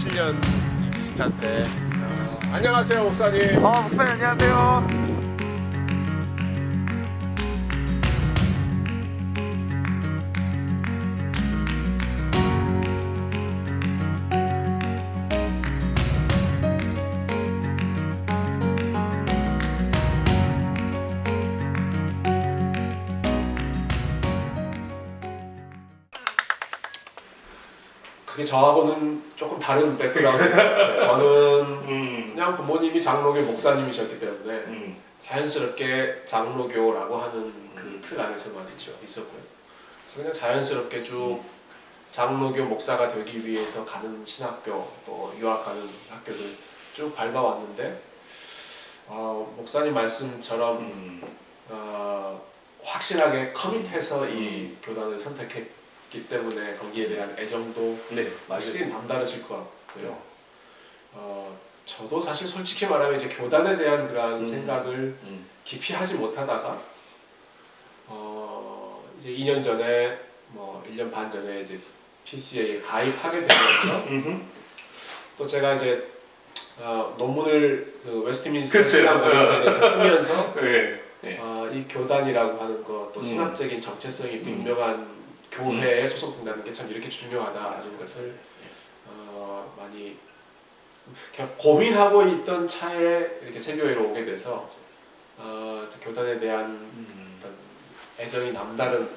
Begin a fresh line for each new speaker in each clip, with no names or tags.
7년 비슷한데. 안녕하세요, 목사님.
목사님 안녕하세요.
그게 저하고는 조금 다른 백그라운드. 저는 그냥 부모님이 장로교 목사님이셨기 때문에 자연스럽게 장로교라고 하는 그 틀 안에서만 있었고요. 그래서 그냥 자연스럽게 쭉 장로교 목사가 되기 위해서 가는 신학교, 또 유학하는 학교를 쭉 밟아왔는데 목사님 말씀처럼 확실하게 커밋해서 이 교단을 선택했기 때문에 거기에 대한 애정도 확실히 남다르실 것 같고요. 저도 사실 솔직히 말하면 이제 교단에 대한 그런 생각을 깊이 하지 못하다가 이제 2년 전에 1년 반 전에 이제 PCA에 가입하게 되면서 또 제가 이제 논문을 그 웨스트민스터 신학교에 대해서 쓰면서 이 교단이라고 하는 것, 또 신학적인 정체성이 분명한 교회에 소속된다는 게 참 이렇게 중요하다는 것을 많이 고민하고 있던 차에 이렇게 세교회로 오게 돼서 교단에 대한 어떤 애정이 남다른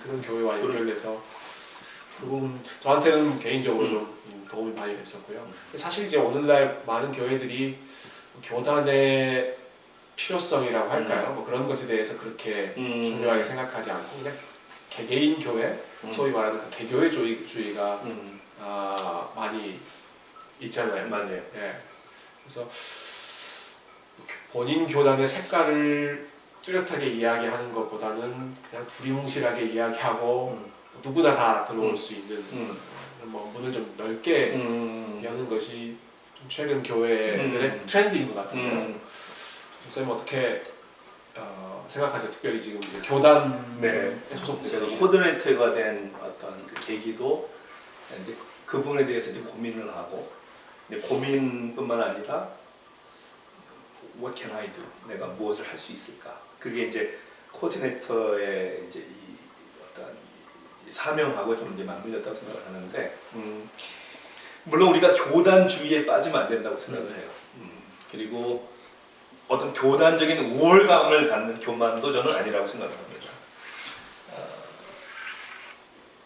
그런 교회와 연결돼서 그 부분 저한테는 개인적으로 좀 도움이 많이 됐었고요. 사실 이제 오늘날 많은 교회들이 교단의 필요성이라고 할까요? 뭐 그런 것에 대해서 그렇게 중요하게 생각하지 않고 그냥 개개인 교회, 소위 말하는 그 개교회주의가 많이 있잖아요.
맞네요.
예. 그래서 본인 교단의 색깔을 뚜렷하게 이야기하는 것보다는 그냥 두리뭉실하게 이야기하고 누구나 다 들어올 수 있는 문을 좀 넓게 여는 것이 좀 최근 교회들의 트렌드인 것 같은데요. 목사님 어떻게 생각하세요? 특별히 지금 이제 교단에 소속돼서
코디네이터가 된 어떤 그 계기도 이제 그 부분에 대해서 이제 고민을 하고, 근데 고민뿐만 아니라 What can I do? 내가 무엇을 할 수 있을까? 그게 이제 코디네이터의 이제 이 어떤 사명하고 좀 이제 맞물렸다고 생각을 하는데, 물론 우리가 교단주의에 빠지면 안 된다고 생각을 해요. 그리고 어떤 교단적인 우월감을 갖는 교만도 저는 아니라고 생각을 합니다.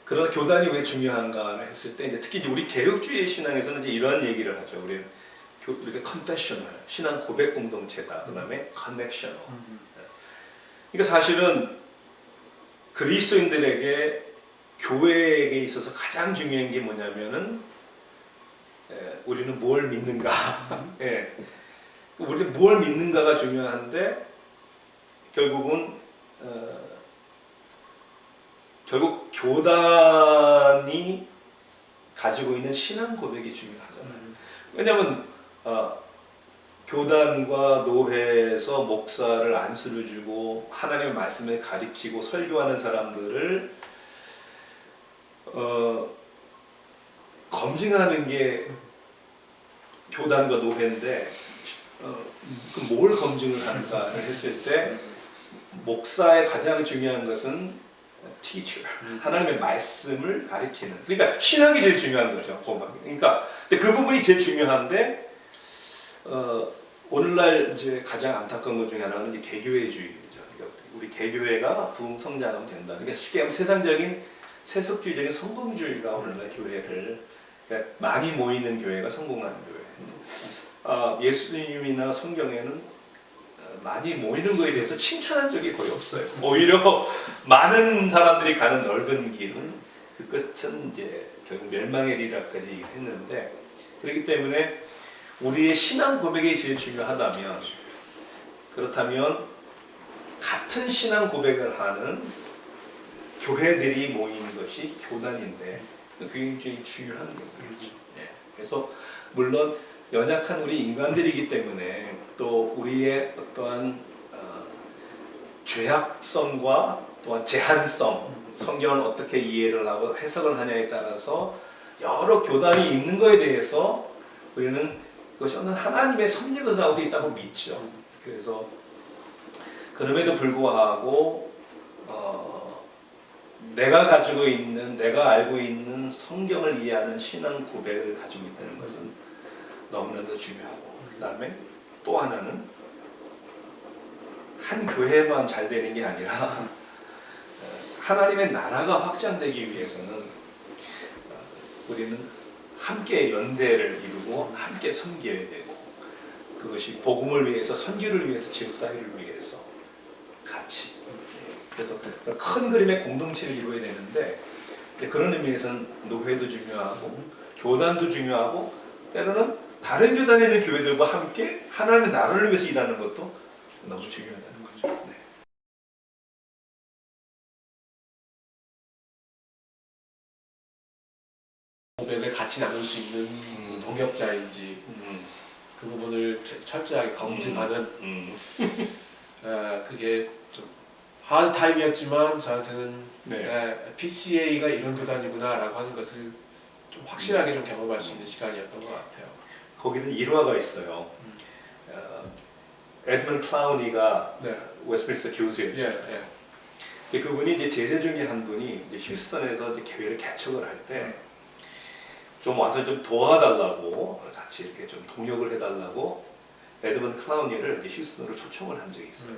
그러나 교단이 왜 중요한가 했을 때 이제 특히 이제 우리 개혁주의 신앙에서는 이제 이런 얘기를 하죠. 우리가 confessional, 신앙 고백 공동체다. 그다음에 connectional. 그러니까 사실은 그리스도인들에게 교회에 있어서 가장 중요한 게 뭐냐면은 우리는 뭘 믿는가. 우리는 뭘 믿는가가 중요한데 결국 교단이 가지고 있는 신앙 고백이 중요하잖아요. 왜냐하면 교단과 노회에서 목사를 안수를 주고 하나님의 말씀을 가리키고 설교하는 사람들을 검증하는 게 교단과 노회인데 뭘 검증을 하는가를 했을 때 목사의 가장 중요한 것은 teacher, 하나님의 말씀을 가리키는, 그러니까 신학이 제일 중요한 거죠. 그러니까 근데 그 부분이 제일 중요한데 오늘날 이제 가장 안타까운 것 중에 하나는 이제 개교회주의죠. 그러니까 우리 개교회가 부흥 성장하면 된다. 그러니까 쉽게 하면 세상적인 세속주의적인 성공주의가 오늘날 교회를, 그러니까 많이 모이는 교회가 성공하는 교회. 예수님이나 성경에는 많이 모이는 것에 대해서 칭찬한 적이 거의 없어요. 오히려 많은 사람들이 가는 넓은 길은 그 끝은 이제 결국 멸망의 이르기까지 했는데, 그렇기 때문에 우리의 신앙 고백이 제일 중요하다면, 그렇다면 같은 신앙 고백을 하는 교회들이 모이는 것이 교단인데 그게 굉장히 중요한 거죠. 그래서 물론 연약한 우리 인간들이기 때문에 또 우리의 어떠한 죄악성과 또한 제한성, 성경을 어떻게 이해를 하고 해석을 하냐에 따라서 여러 교단이 있는 거에 대해서 우리는 그것이 어느 하나님의 섭리가 가운데 있다고 믿죠. 그래서 그럼에도 불구하고 내가 가지고 있는, 내가 알고 있는 성경을 이해하는 신앙 고백을 가지고 있다는 것은 너무나도 중요하고, 그 다음에 또 하나는 한 교회만 잘 되는 게 아니라 하나님의 나라가 확장되기 위해서는 우리는 함께 연대를 이루고 함께 섬겨야 되고, 그것이 복음을 위해서, 선교를 위해서, 지역사회를 위해서 같이, 그래서 큰 그림의 공동체를 이루어야 되는데, 그런 의미에서는 노회도 중요하고 교단도 중요하고, 때로는 다른 교단에 있는 교회들과 함께 하나님의 나라를 위해서 일하는 것도 너무 중요하다는 거죠. 네.
고백을 같이 나눌 수 있는 동역자인지 그 부분을 철저하게 검증하는 그게 좀 하드 타임이었지만 저한테는
네.
PCA가 이런 교단이구나라고 하는 것을 좀 확실하게 좀 경험할 수 있는 시간이었던 것 같아요.
거기는 일화가 있어요. 에드먼 클라우니가
네.
웨스트민스터 교수였죠.
예.
그분이 이제 제자 중에 한 분이 이제 휴스턴에서 이제 교회를 개척을 할 때 좀 와서 좀 도와달라고, 같이 이렇게 좀 동역을 해달라고 에드먼 클라우니를 이제 휴스턴으로 초청을 한 적이 있어요.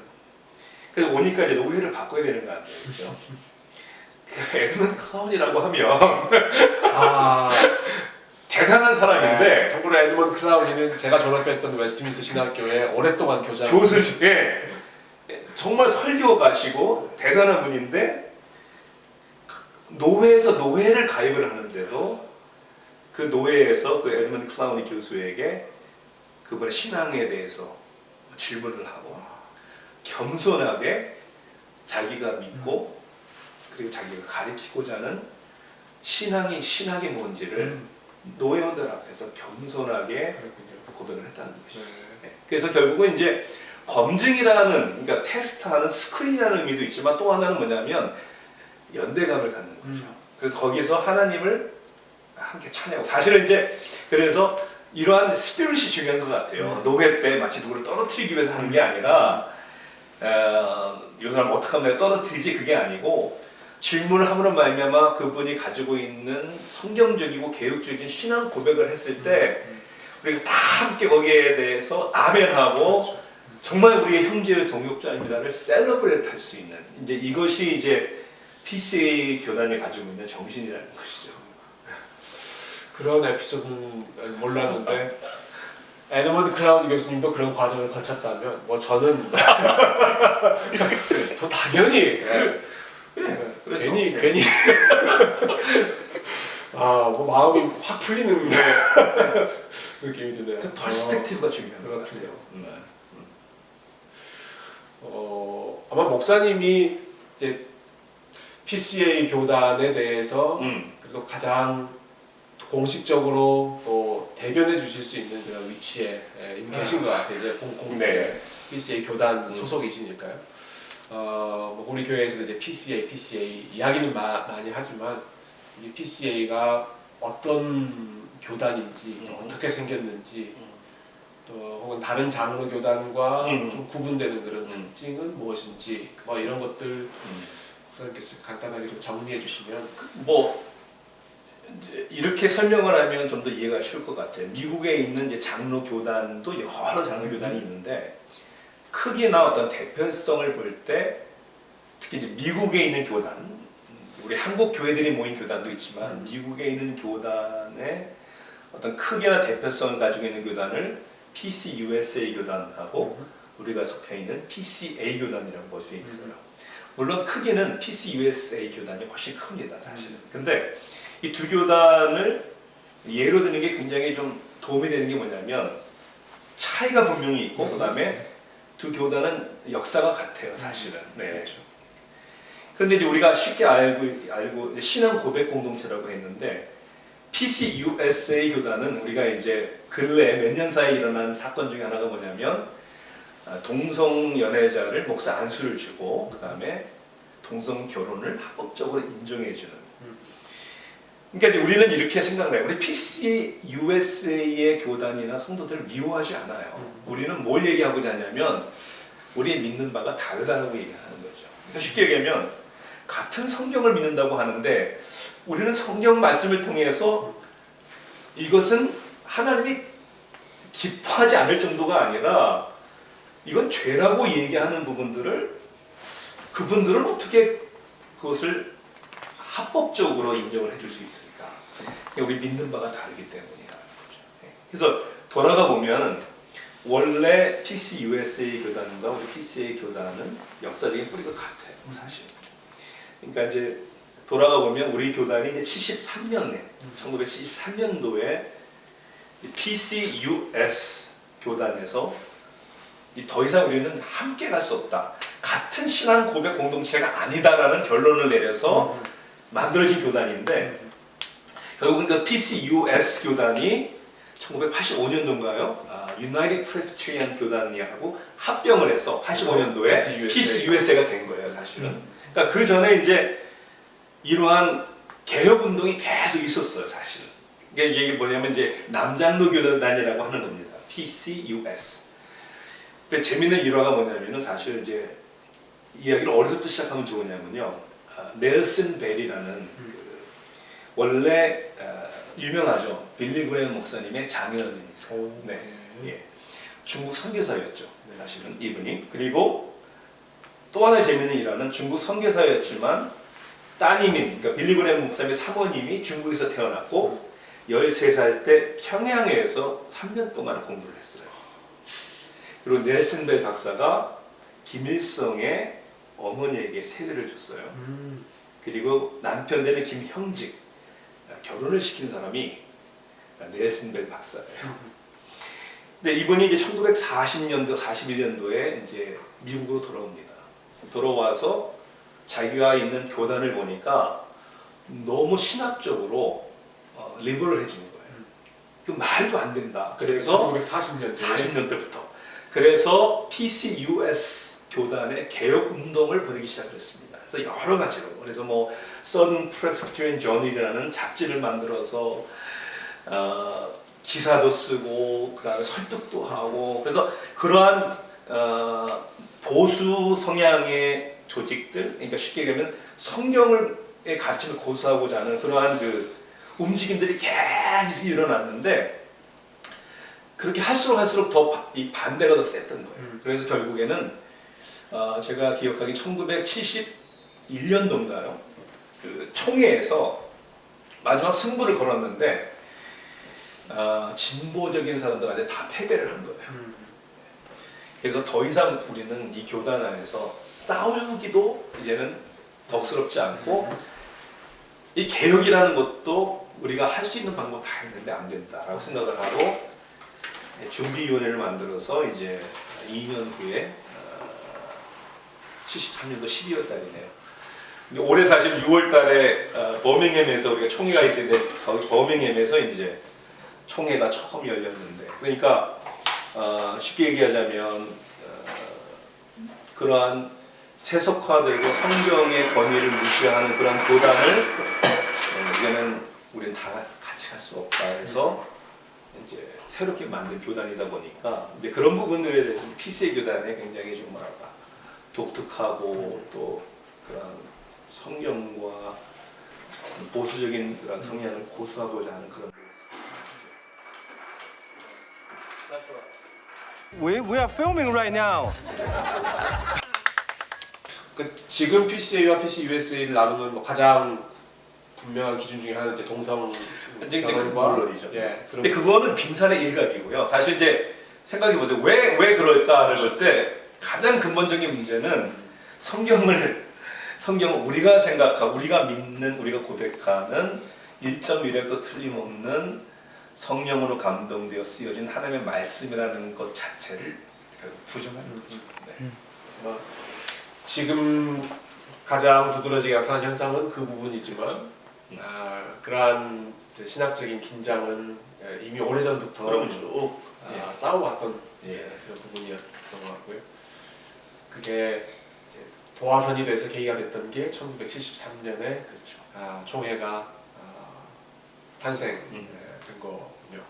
그래서 오니까 이제 노회를 바꿔야 되는 거 아니에요, 그렇죠? 에드먼 클라우니라고 하면 대단한 사람인데,
참고로 에드먼 클라우니는 제가 졸업했던 웨스트민스터 신학교에 오랫동안
교수 중에 정말 설교 가시고 대단한 분인데, 노회에서 노회를 가입을 하는데도 그 노회에서 그 에드먼 클라우니 교수에게 그분의 신앙에 대해서 질문을 하고 겸손하게 자기가 믿고 그리고 자기가 가르치고자 하는 신학이 뭔지를 노회원들 앞에서 겸손하게 고백을 했다는 것이죠. 그래서 결국은 이제 검증이라는, 그러니까 테스트하는 스크린이라는 의미도 있지만, 또 하나는 뭐냐면 연대감을 갖는 거죠. 그래서 거기서 하나님을 함께 찬양하고, 사실은 이제 그래서 이러한 스피릿이 중요한 것 같아요. 노회 때 마치 누구를 떨어뜨리기 위해서 하는 게 아니라 이 사람 어떻게 하면 내가 떨어뜨리지, 그게 아니고 질문을 함으로 말미암아 그분이 가지고 있는 성경적이고 개혁적인 신앙 고백을 했을 때 우리가 다 함께 거기에 대해서 아멘하고 정말 우리의 형제의 동역자입니다를 셀러브레이트 할 수 있는, 이제 이것이 이제 PCA 교단이 가지고 있는 정신이라는 것이죠.
그런 에피소드는 몰랐는데 에드먼 클라우니 교수님도 그런 과정을 거쳤다면 뭐 저는 저 당연히 괜히 뭐 마음이 확 풀리는 느낌이 드네요.
그 퍼스펙티브가 중요한 것
그렇군요.
같아요.
아마 목사님이 이제 PCA 교단에 대해서 그래도 가장 공식적으로 또 대변해 주실 수 있는 그런 위치에 이미 계신 것 같아요. 이제
네.
PCA 교단 소속이시니까요. 뭐 우리 교회에서도 이제 PCA 이야기는 많이 하지만 이 PCA가 어떤 교단인지, 또 어떻게 생겼는지, 또 혹은 다른 장로 교단과 좀 구분되는 그런 특징은 무엇인지, 뭐 이런 것들 목사님께서 간단하게 좀 정리해 주시면.
뭐 이렇게 설명을 하면 좀 더 이해가 쉬울 것 같아요. 미국에 있는 이제 장로 교단도 여러 장로 교단이 있는데, 크기나 어떤 대표성을 볼 때 특히 이제 미국에 있는 교단, 우리 한국 교회들이 모인 교단도 있지만 미국에 있는 교단의 어떤 크기나 대표성을 가지고 있는 교단을 PCUSA 교단하고 우리가 속해 있는 PCA 교단이라고 볼 수 있어요. 물론 크기는 PCUSA 교단이 훨씬 큽니다, 사실은. 근데 이 두 교단을 예로 드는 게 굉장히 좀 도움이 되는 게 뭐냐면, 차이가 분명히 있고 그 다음에 두 교단은 역사가 같아요, 사실은. 네. 그런데 이제 우리가 쉽게 알고 이제 신앙 고백 공동체라고 했는데, PCUSA 교단은 우리가 이제 근래 몇 년 사이에 일어난 사건 중에 하나가 뭐냐면, 동성 연애자를 목사 안수를 주고 그 다음에 동성 결혼을 합법적으로 인정해 주는. 그러니까 이제 우리는 이렇게 생각을 해요. 우리 PCUSA의 교단이나 성도들을 미워하지 않아요. 우리는 뭘 얘기하고자 하냐면 우리의 믿는 바가 다르다고 얘기하는 거죠. 그러니까 쉽게 얘기하면 같은 성경을 믿는다고 하는데 우리는 성경 말씀을 통해서 이것은 하나님이 기뻐하지 않을 정도가 아니라 이건 죄라고 얘기하는 부분들을 그분들은 어떻게 그것을 합법적으로 인정을 해줄 수 있을까? 우리 믿는 바가 다르기 때문이라는 거죠. 그래서 돌아가 보면 원래 PCUSA 교단과 우리 PCA 교단은 역사적인 뿌리가 같아요, 사실. 그러니까 이제 돌아가 보면 우리 교단이 이제 73년에 1973년도에 PCUS 교단에서 더 이상 우리는 함께 갈 수 없다. 같은 신앙 고백 공동체가 아니다라는 결론을 내려서 만들어진 교단인데 결국은 그 PCUS 교단이 1985년도인가요? United Presbyterian 교단이하고 합병을 해서 85년도에 PCUSA가 된 거예요, 사실은. 그러니까 그 전에 이제 이러한 개혁 운동이 계속 있었어요, 사실은. 그러니까 이게 뭐냐면 이제 남장로 교단이라고 하는 겁니다. PCUS. 근데 재밌는 일화가 뭐냐면은 사실 이제 이야기를 어디서부터 시작하면 좋으냐면요. 넬슨 벨이라는 원래 유명하죠. 빌리 그레이엄 목사님의 장녀님이세요. 네. 예. 중국 선교사였죠. 사실은 이분이. 그리고 또 하나의 재밌는 일화는 중국 선교사였지만 따님인 그러니까 빌리 그레이엄 목사님의 사모님이 중국에서 태어났고 13살 때 평양에서 3년 동안 공부를 했어요. 그리고 넬슨 벨 박사가 김일성의 어머니에게 세례를 줬어요. 그리고 남편 되는 김형직 결혼을 시킨 사람이 넬슨 벨 박사예요. 근데 이분이 이제 1940년도, 41년도에 이제 미국으로 돌아옵니다. 돌아와서 자기가 있는 교단을 보니까 너무 신학적으로 리버럴해지는 거예요. 그 말도 안 된다. 그래서 40년 때부터. 그래서 PCUS 교단의 개혁 운동을 벌이기 시작했습니다. 그래서 여러 가지로 그래서 뭐 Southern Presbyterian Journal이라는 잡지를 만들어서 기사도 쓰고 그다음에 설득도 하고 그래서 그러한 보수 성향의 조직들 그러니까 쉽게 얘기하면 성경의 가르침을 고수하고자 하는 그러한 그 움직임들이 계속 일어났는데 그렇게 할수록 더 이 반대가 더 셌던 거예요. 그래서 결국에는 제가 기억하기 1971년도인가요? 그 총회에서 마지막 승부를 걸었는데 진보적인 사람들한테 다 패배를 한 거예요. 그래서 더 이상 우리는 이 교단 안에서 싸우기도 이제는 덕스럽지 않고 이 개혁이라는 것도 우리가 할 수 있는 방법 다 있는데 안 된다라고 생각을 하고 준비위원회를 만들어서 이제 2년 후에 73년도 12월 달이네요. 올해 사실 6월 달에 버밍햄에서 우리가 총회가 있었는데 거기 버밍햄에서 이제 총회가 처음 열렸는데 그러니까 쉽게 얘기하자면 그러한 세속화되고 성경의 권위를 무시하는 그런 교단을 이제는 우리는 다 같이 갈 수 없다 해서 이제 새롭게 만든 교단이다 보니까 이제 그런 부분들에 대해서 PCA 교단에 굉장히 좀 뭐랄까 독특하고 또 그런 성경과 보수적인 그런 성향을 고수하고자 하는 그런
We are filming right now.
지금 PCA와 PCUSA를 나누는 뭐 가장 분명한 기준 중에 하나는 이제 동성 결혼과
물론이죠.
예,
근데 그거는 빙산의 일각이고요. 사실 이제 생각해 보세요. 왜 그럴까를 볼 때 가장 근본적인 문제는 성경을 우리가 생각하고 우리가 믿는 우리가 고백하는 1.1획도 틀림없는 성령으로 감동되어 쓰여진 하나님의 말씀이라는 것 자체를 부정하는 거죠. 네.
지금 가장 두드러지게 나타난 현상은 그 부분이지만 그러한 신학적인 긴장은 이미 오래전부터 쭉 싸워왔던 그런 부분이었던 것 같고요. 그게 이제 도화선이 돼서 계기가 됐던 게 1973년에 총회가 탄생된 거군요.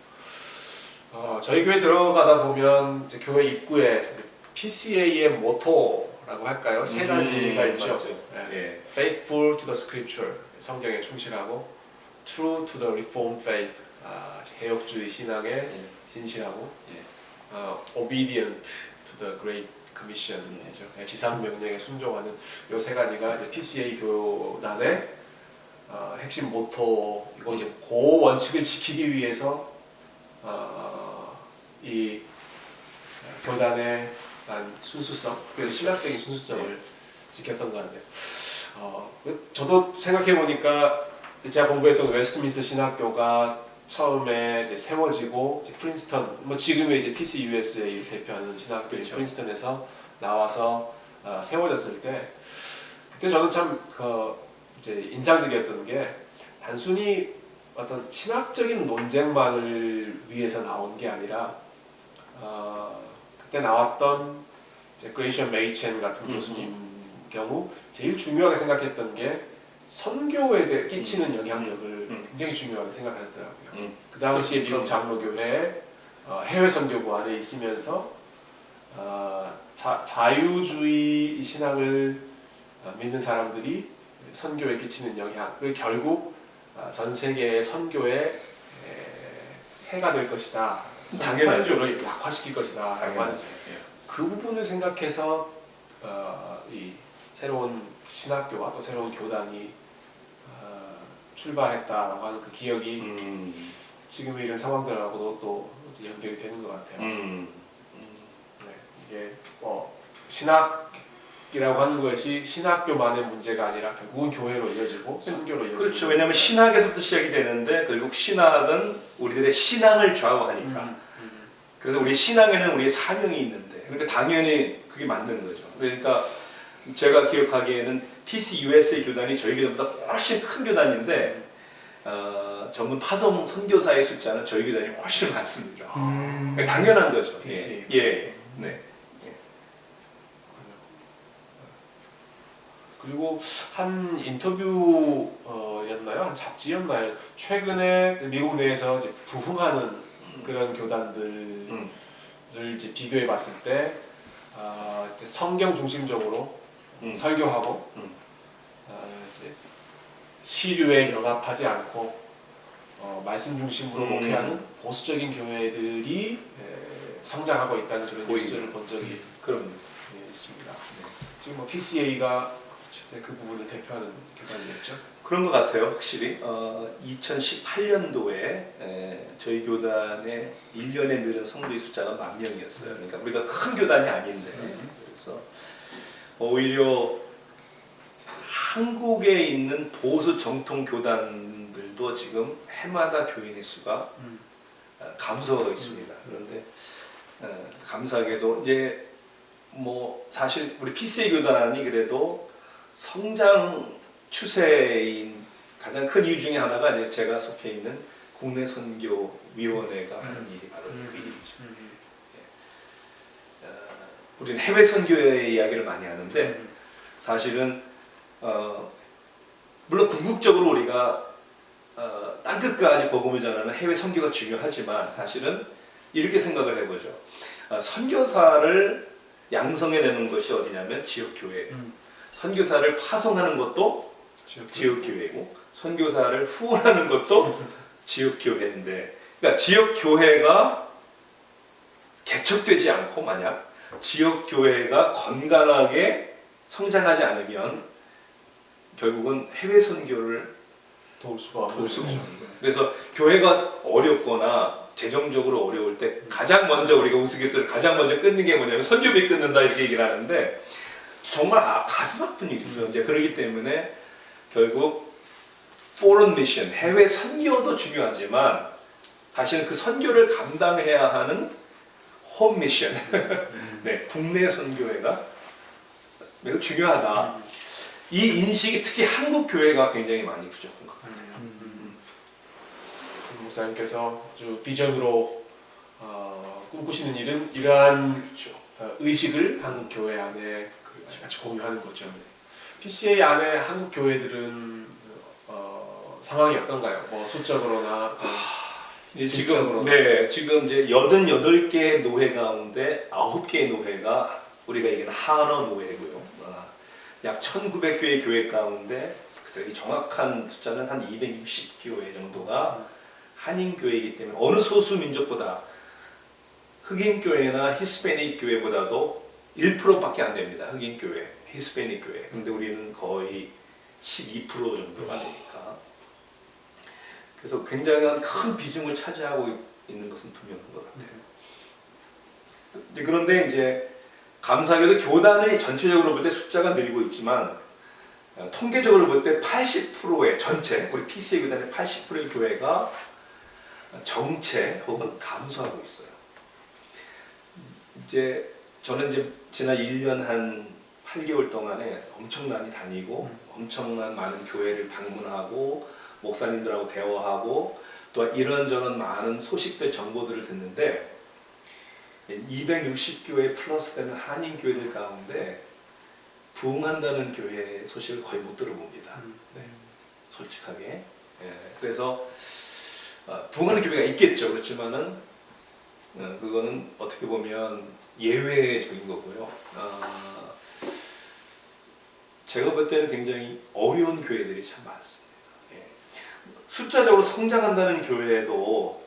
저희 교회 들어가다 보면 이제 교회 입구에 PCA의 모토라고 할까요? 세 가지가 있죠.
맞죠.
네. Faithful to the Scripture, 성경에 충실하고, True to the Reformed Faith, 개혁주의 신앙에 신실하고, Obedient to the Great Commission이죠. 지상 명령에 순종하는 이 세 가지가 이제 PCA 교단의 핵심 모토이고, 이제 그 원칙을 지키기 위해서 이 교단의 순수성, 그 신학적인 순수성을 지켰던 것 같아요. 저도 생각해 보니까 제가 공부했던 웨스트민스터 신학교가 처음에 이제 세워지고, 이제 프린스턴, 뭐 지금의 이제 PCUSA를 대표하는 신학교
그렇죠.
프린스턴에서 나와서 세워졌을 때, 그때 저는 참 이제 인상적이었던 게, 단순히 어떤 신학적인 논쟁만을 위해서 나온 게 아니라, 그때 나왔던 이제 그레이션 메이첸 같은 교수님 경우 제일 중요하게 생각했던 게 선교에 대해 끼치는 영향력을 굉장히 중요하게 생각하셨더라고요. 그 당시에 미국 장로교회 해외 선교부 안에 있으면서 자유주의 신앙을 믿는 사람들이 선교에 끼치는 영향, 그 결국 전 세계의 선교에 해가 될 것이다.
당연하죠.
선교를 약화시킬 것이다.
당연하죠.
그 부분을 생각해서 이 새로운 신학교와 또 새로운 교단이 출발했다라고 하는 그 기억이 지금의 이런 상황들하고도 또 이제 연결이 되는 것 같아요. 네, 이게 신학이라고 하는 것이 신학교만의 문제가 아니라 결국은 교회로 이어지고 선교로 이어지고.
그렇죠. 왜냐하면 신학에서부터 시작이 되는데 결국 신학은 우리들의 신앙을 좌우하니까. 그래서 우리 신앙에는 우리의 사명이 있는데, 그러니까 당연히 그게 맞는 거죠. 그러니까 제가 기억하기에는 TCUSA 교단이 저희 교단보다 훨씬 큰 교단인데 전문 파송 선교사의 숫자는 저희 교단이 훨씬 많습니다. 당연한 거죠. 네.
그리고 한 인터뷰였나요? 한 잡지였나요? 최근에 미국 내에서 이제 부흥하는 그런 교단들을 이제 비교해 봤을 때 이제 성경 중심적으로 설교하고 이제 시류에 영합하지 않고 말씀 중심으로 목회하는 보수적인 교회들이 성장하고 있다는 그런 뉴스를 본 적이 있습니다. 지금 뭐 PCA가 그 부분을 대표하는 교단이었죠.
그런 것 같아요, 확실히. 2018년도에 저희 교단의 1년에 늘은 성도의 숫자가 10,000명이었어요. 그러니까 우리가 큰 교단이 아닌데, 그래서 오히려 한국에 있는 보수 정통 교단들도 지금 해마다 교인의 수가 감소하고 있습니다. 그런데 감사하게도 이제 뭐 사실 우리 PCA 교단이 그래도 성장 추세인 가장 큰 이유 중에 하나가 이제 제가 속해 있는 국내 선교 위원회가 하는 일이 바로 그 일이죠. 우리는 해외 선교의 이야기를 많이 하는데 사실은 물론 궁극적으로 우리가 땅 끝까지 복음을 전하는 해외 선교가 중요하지만 사실은 이렇게 생각을 해보죠. 선교사를 양성해내는 것이 어디냐면 지역교회예요. 선교사를 파송하는 것도 지역교회고 선교사를 후원하는 것도 지역교회인데, 그러니까 지역교회가 개척되지 않고 만약 지역교회가 건강하게 성장하지 않으면 결국은 해외 선교를
도울 수가 없는
없는
거죠.
거죠. 그래서 교회가 어렵거나 재정적으로 어려울 때 가장 먼저 우리가 우스갯소리를 가장 먼저 끊는 게 뭐냐면 선교비 끊는다 이렇게 얘기를 하는데 정말 가슴 아픈 일이죠. 이제 그렇기 때문에 결국 foreign mission, 해외 선교도 중요하지만 사실은 그 선교를 감당해야 하는 home mission, 네, 국내 선교회가 매우 중요하다. 이 인식이 특히 한국 교회가 굉장히 많이 부족한 것 같아요.
목사님께서 아주 비전으로 꿈꾸시는 일은 이러한 의식을 한국 교회 안에 같이 공유하는 거죠. PCA 안에 한국 교회들은 상황이 어떤가요? 뭐 수적으로나 어떤 질적으로나.
지금 이제 88개 노회 가운데 9개의 노회가 우리가 얘기하는 한어 노회고요. 약 1900개의 교회 가운데 글쎄 이 정확한 숫자는 한 260교회 정도가 한인 교회이기 때문에 어느 소수 민족보다 흑인 교회나 히스패닉 교회보다도 1%밖에 안 됩니다. 흑인 교회, 히스패닉 교회. 근데 우리는 거의 12% 정도가 되니까. 그래서 굉장히 큰 비중을 차지하고 있는 것은 분명한 것 같아요. 그런데 이제 감사하게도 교단이 전체적으로 볼 때 숫자가 늘고 있지만 통계적으로 볼 때 80%의 전체 우리 PCA 교단의 80%의 교회가 정체 혹은 감소하고 있어요. 이제 저는 이제 지난 1년 한 8개월 동안에 엄청나게 다니고 엄청난 많은 교회를 방문하고 목사님들하고 대화하고 또 이런저런 많은 소식들 정보들을 듣는데 260교회 플러스 되는 한인 교회들 가운데 부흥한다는 교회 소식을 거의 못 들어봅니다. 네, 솔직하게. 그래서 부흥하는 교회가 있겠죠. 그렇지만은 그거는 어떻게 보면 예외적인 거고요. 제가 볼 때는 굉장히 어려운 교회들이 참 많습니다. 숫자적으로 성장한다는 교회도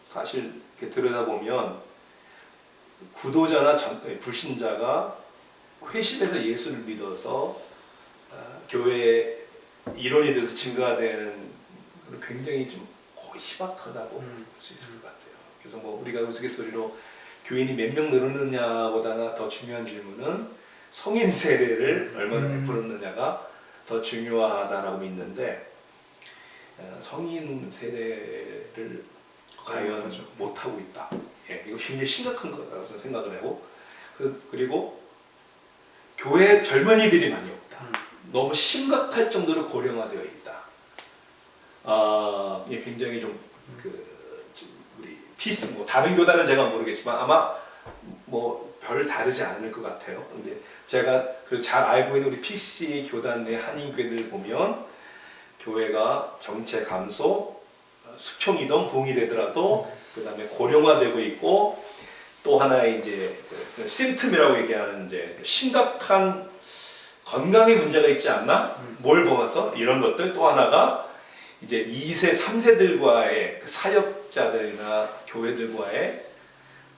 사실 이렇게 들여다보면 구도자나 불신자가 회심해서 예수를 믿어서 교회의 일원이 돼서 증가되는 굉장히 좀 거의 희박하다고 볼 수 있을 것 같아요. 그래서 뭐 우리가 우스갯소리로 교인이 몇 명 늘었느냐보다나 더 중요한 질문은 성인 세례를 얼마나 베풀었느냐가 더 중요하다라고 믿는데 성인 세례를 과연 못하고 있다. 이거 굉장히 심각한 거라고 저는 생각을 하고 그리고 교회 젊은이들이 많이 없다. 너무 심각할 정도로 고령화되어 있다. 이게 굉장히 좀 우리 피스 뭐 다른 교단은 제가 모르겠지만 아마 뭐 별 다르지 않을 것 같아요. 근데 제가 잘 알고 있는 우리 PC 교단 내 한인 교회들 보면 교회가 정체 감소, 수평 이동, 부흥이 되더라도 그 다음에 고령화되고 있고 또 하나의 이제 심틈이라고 얘기하는 이제 심각한 건강에 문제가 있지 않나? 뭘 보아서 이런 것들 또 하나가 이제 2세, 3세들과의 그 사역자들이나 교회들과의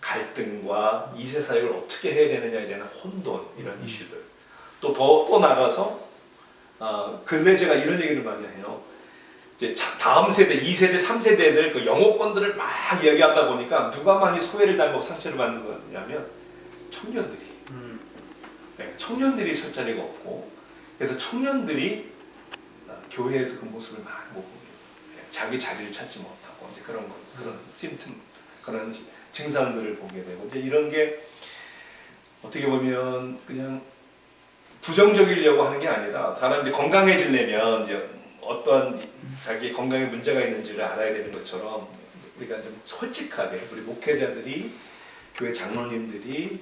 갈등과 2세 사역을 어떻게 해야 되느냐에 대한 혼돈 이런 이슈들 또 나가서 근데 제가 이런 얘기를 많이 해요. 이제 다음 세대, 2세대, 3세대들 그 영어권들을 막 이야기하다 보니까 누가 많이 소외를 당하고 상처를 받는 거냐면 청년들이. 청년들이 설 자리가 없고 그래서 청년들이 교회에서 그 모습을 많이 못 보고 자기 자리를 찾지 못하고 이제 그런 심틈 그런 증상들을 보게 되고 이제 이런 게 어떻게 보면 그냥 부정적이려고 하는 게 아니라 사람들이 건강해지려면 이제 어떤 자기 건강에 문제가 있는지를 알아야 되는 것처럼 우리가 좀 솔직하게 우리 목회자들이 교회 장로님들이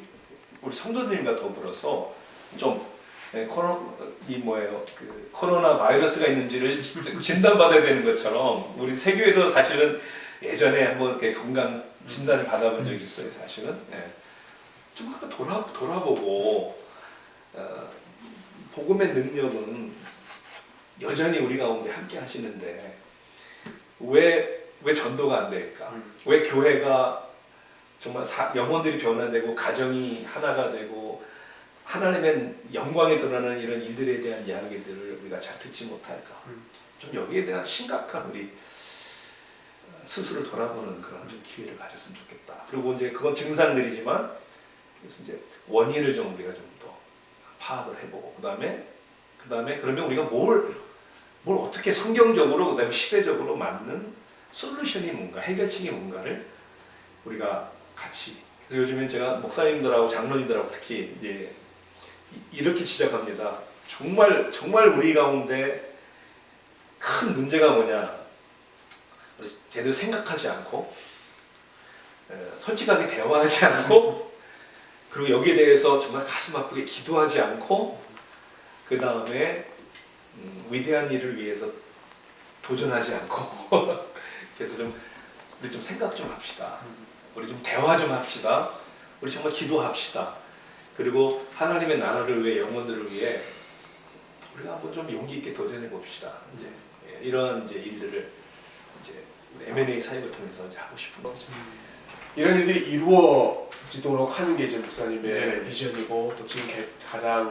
우리 성도님과 더불어서 좀 코로나 바이러스가 있는지를 진단받아야 되는 것처럼 우리 세교회도 사실은 예전에 한번 이렇게 건강 진단을 받아본 적이 있어요. 사실은 좀 한번 돌아보고 복음의 능력은 여전히 우리 가운데 함께 하시는데 왜 전도가 안 될까? 왜 교회가 정말 영혼들이 변화되고 가정이 하나가 되고 하나님의 영광이 드러나는 이런 일들에 대한 이야기들을 우리가 잘 듣지 못할까? 좀 여기에 대한 심각한 우리 스스로 돌아보는 그런 좀 기회를 가졌으면 좋겠다. 그리고 이제 그건 증상들이지만 그래서 이제 원인을 좀 우리가 좀 더 파악을 해보고 그다음에 그러면 우리가 뭘 어떻게 성경적으로 그다음에 시대적으로 맞는 솔루션이 뭔가 해결책이 뭔가를 우리가 같이 그래서 요즘엔 제가 목사님들하고 장로님들하고 특히 이제 이렇게 지적합니다. 정말 우리 가운데 큰 문제가 뭐냐? 제대로 생각하지 않고 솔직하게 대화하지 않고 그리고 여기에 대해서 정말 가슴 아프게 기도하지 않고 그 다음에 위대한 일을 위해서 도전하지 않고 그래서 좀 우리 좀 생각 좀 합시다. 우리 좀 대화 좀 합시다. 우리 정말 기도합시다. 그리고 하나님의 나라를 위해 영혼들을 위해 우리가 한번 좀 용기 있게 도전해 봅시다. 이제 이런 이제 일들을 이제 M&A 사역을 통해서 이제 하고 싶은 거죠.
이런 일들이 이루어지도록 하는 게 이제 목사님의
네.
비전이고 또 지금 가장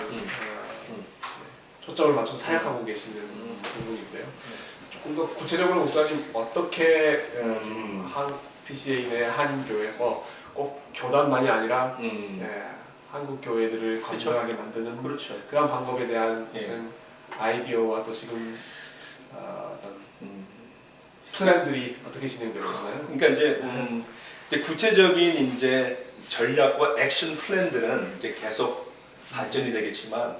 초점을 맞춰서 사역하고 계시는 부분인데요. 조금 더 구체적으로 목사님 어떻게 한 PCA 내 한 교회 꼭 교단만이 아니라 한국 교회들을 건강하게 만드는
그렇죠.
그런 방법에 대한
예.
무슨 아이디어와 또 지금 어떤 플랜들이 어떻게 진행되고 있나요?
그러니까 이제 구체적인 이제 전략과 액션 플랜들은 이제 계속 발전이 되겠지만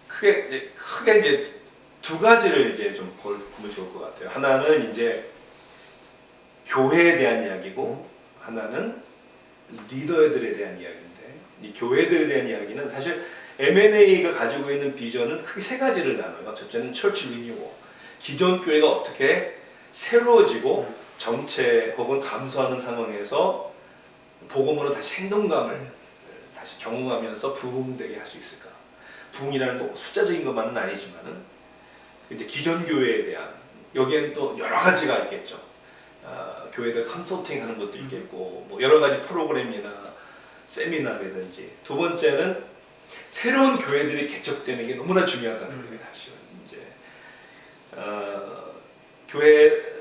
크게 이제 두 가지를 이제 좀 보면 좋을 것 같아요. 하나는 이제 교회에 대한 이야기고 하나는 리더들에 대한 이야기인데 이 교회들에 대한 이야기는 사실 M&A가 가지고 있는 비전은 크게 세 가지를 나눠요. 첫째는 처치 리뉴얼, 기존 교회가 어떻게 새로워지고 정체 혹은 감소하는 상황에서 복음으로 다시 생동감을 다시 경험하면서 부흥되게 할 수 있을까? 부흥이라는 거 숫자적인 것만은 아니지만은 이제 기존 교회에 대한 여기엔 또 여러 가지가 있겠죠. 교회들 컨설팅 하는 것도 있겠고 뭐 여러 가지 프로그램이나 세미나라든지 두 번째는 새로운 교회들이 개척되는 게 너무나 중요하다는 거예요. 사실은 이제 교회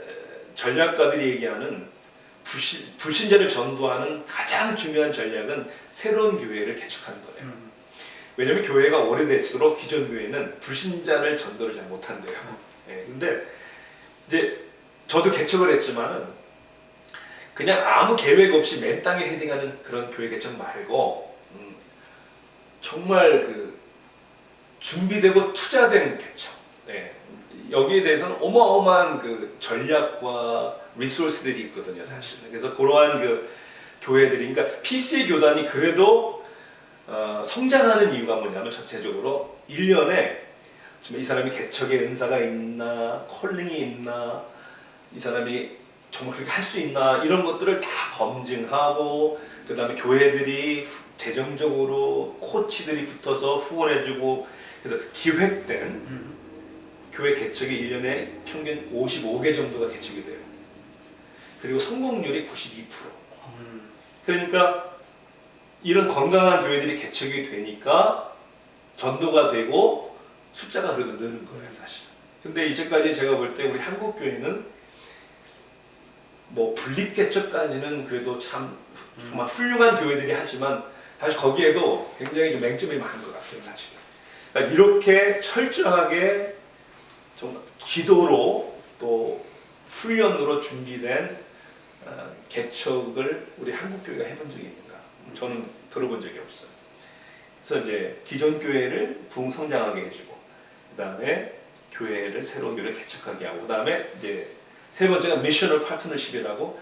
전략가들이 얘기하는 불신자를 전도하는 가장 중요한 전략은 새로운 교회를 개척하는 거예요. 왜냐하면 교회가 오래될수록 기존 교회는 불신자를 전도를 잘 못한대요. 근데 이제 저도 개척을 했지만은 그냥 아무 계획 없이 맨 땅에 헤딩하는 그런 교회 개척 말고 정말 그 준비되고 투자된 개척. 여기에 대해서는 어마어마한 그 전략과 리소스들이 있거든요, 사실은. 그래서 그러한 그 교회들이, 그러니까 PCA 교단이 그래도 성장하는 이유가 뭐냐면 전체적으로 1년에 이 사람이 개척의 은사가 있나, 콜링이 있나, 이 사람이 정말 그렇게 할 수 있나 이런 것들을 다 검증하고 그 다음에 교회들이 재정적으로 코치들이 붙어서 후원해주고 그래서 기획된 교회 개척이 1년에 평균 55개 정도가 개척이 돼요. 그리고 성공률이 92%. 그러니까 이런 건강한 교회들이 개척이 되니까 전도가 되고 숫자가 그래도 느는 거예요, 사실. 근데 이제까지 제가 볼 때 우리 한국 교회는 뭐 분립 개척까지는 그래도 참 정말 훌륭한 교회들이 하지만 사실 거기에도 굉장히 좀 맹점이 많은 것 같아요, 사실. 그러니까 이렇게 철저하게 좀 기도로 또 훈련으로 준비된 개척을 우리 한국 교회가 해본 적이 있는가? 저는 들어본 적이 없어요. 그래서 이제 기존 교회를 부흥 성장하게 해주고, 그 다음에 교회를 새로운 교회를 개척하게 하고, 그 다음에 이제 세 번째가 미셔널 파트너십이라고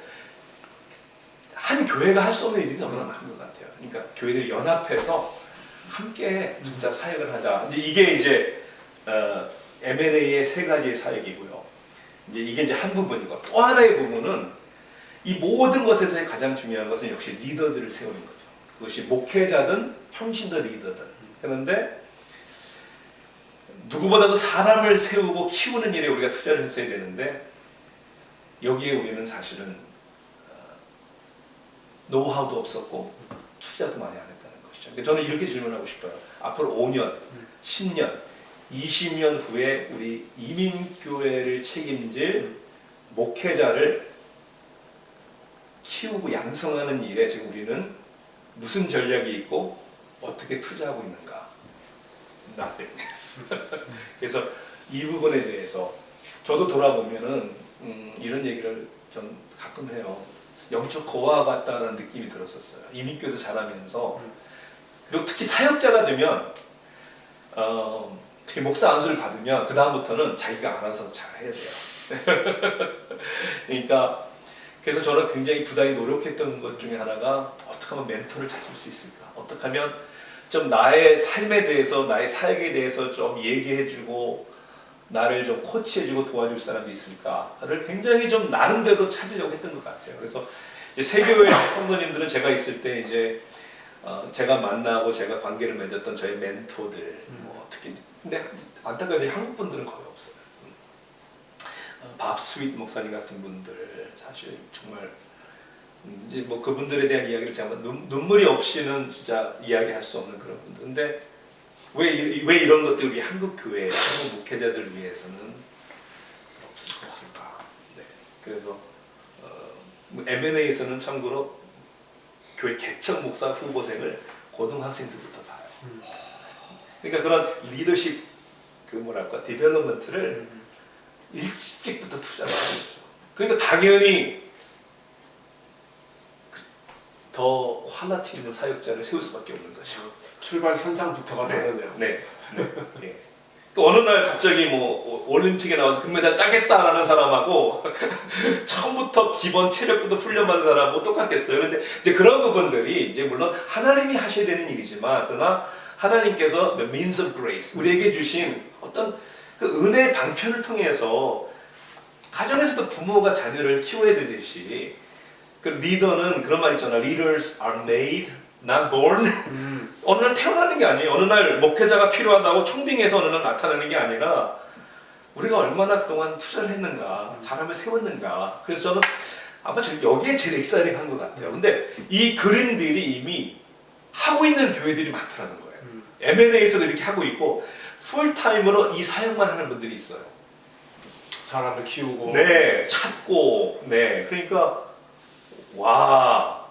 한 교회가 할 수 없는 일이 너무나 많은 것 같아요. 그러니까 교회들이 연합해서 함께 진짜 사역을 하자. 이게 이제 M&A의 세 가지의 사역이고요. 이게 이제 한 부분이고 또 하나의 부분은 이 모든 것에서의 가장 중요한 것은 역시 리더들을 세우는 거죠. 그것이 목회자든 평신도 리더든. 그런데 누구보다도 사람을 세우고 키우는 일에 우리가 투자를 했어야 되는데 여기에 우리는 사실은 노하우도 없었고 투자도 많이 안 했다는 것이죠. 그러니까 저는 이렇게 질문하고 싶어요. 앞으로 5년, 10년, 20년 후에 우리 이민교회를 책임질 목회자를 키우고 양성하는 일에 지금 우리는 무슨 전략이 있고 어떻게 투자하고 있는가? Nothing. 그래서 이 부분에 대해서 저도 돌아보면은 이런 얘기를 전 가끔 해요. 영적 고아와 같다는 느낌이 들었었어요. 이민교회에서 자라면서 그리고 특히 사역자가 되면 특히 목사 안수를 받으면 그 다음부터는 자기가 알아서 잘 해야 돼요. 그러니까 그래서 저는 굉장히 부단히 노력했던 것 중에 하나가 어떻게 하면 멘토를 찾을 수 있을까? 어떻게 하면 좀 나의 삶에 대해서 나의 사역에 대해서 좀 얘기해주고 나를 좀 코치해주고 도와줄 사람이 있을까를 굉장히 좀 나름대로 찾으려고 했던 것 같아요. 그래서 이제 세교회 성도님들은 제가 있을 때 이제 제가 만나고 제가 관계를 맺었던 저희 멘토들, 뭐 특히 근데 안타깝게 한국 분들은 거의 없어요. 밥 스윗 목사님 같은 분들 사실 정말 이제 뭐 그분들에 대한 이야기를 제가 눈물이 없이는 진짜 이야기할 수 없는 그런 분들. 근데 왜 이런 것들이 우리 한국 교회, 한국 목회자들 위해서는 없을 것인가? 네. 그래서 M&A에서는 참고로 교회 개척 목사 후보생을 고등학생들부터 봐요. 그러니까 그런 리더십 그 뭐랄까 디벨롭먼트를 일찍부터 투자를 하는 거죠. 그러니까 당연히 더 활라팅 있는 사역자를 세울 수밖에 없는 거죠.
출발 선상부터가 다르네요.
네. 예. 그 어느 날 갑자기 뭐 올림픽에 나와서 금메달 따겠다라는 사람하고 처음부터 기본 체력부터 훈련받은 사람하고 똑같겠어요. 그런데 이제 그런 부분들이 이제 물론 하나님이 하셔야 되는 일이지만 그러나 하나님께서 the means of grace 우리에게 주신 어떤 그 은혜의 방편을 통해서 가정에서도 부모가 자녀를 키워야 되듯이 그 리더는 그런 말 있잖아. Leaders are made, not born. 어느 날 태어나는 게 아니에요. 어느 날 목회자가 필요하다고 청빙해서 어느 날 나타나는 게 아니라 우리가 얼마나 그동안 투자를 했는가, 사람을 세웠는가. 그래서 저는 아마 여기에 제일 엑사이팅한 것 같아요. 근데 이 그림들이 이미 하고 있는 교회들이 많다는 거예요. M&A에서도 이렇게 하고 있고 풀타임으로 이 사역만 하는 분들이 있어요.
사람을 키우고
네, 찾고, 네, 그러니까 와.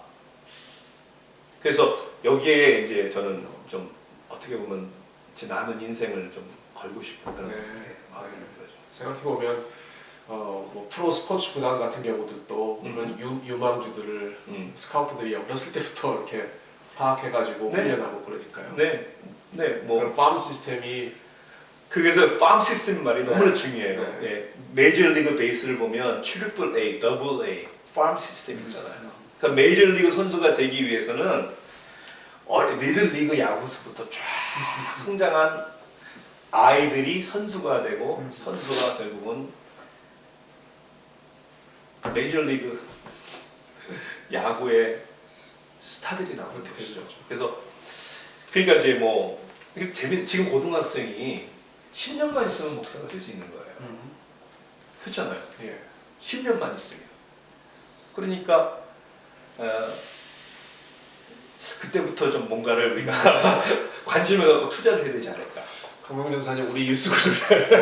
그래서 여기에 이제 저는 좀 어떻게 보면 제 남은 인생을 좀 걸고 싶은 그런 마음이 드는 거죠.
생각해 보면 뭐 프로 스포츠 구단 같은 경우들도 그런 유망주들을 스카우트들이 어렸을 때부터 이렇게 파악해가지고
네.
훈련하고 그러니까요.
네, 네, 뭐
그런 팜 시스템이
그래서 팜 시스템 말이 너무나 중요해요.
네.
예, 메이저리그 베이스를 보면 트리플 A, 더블 A, 팜 시스템 있잖아요. 그러니까 메이저리그 선수가 되기 위해서는 리틀리그 야구에서부터 쫙 성장한 아이들이 선수가 되고 선수가 결국은 메이저리그 야구의 스타들이 나오는
그렇게
것이죠.
되죠.
그래서 그러니까 이제 뭐 지금 고등학생이 10년만 있으면 목사가 될 수 있는 거예요. 그렇잖아요.
예.
10년만 있으면. 그러니까 그때부터 좀 뭔가를 우리가 관심을 갖고 투자를 해야 되지 않을까.
강명준 전사님 우리 유스그룹에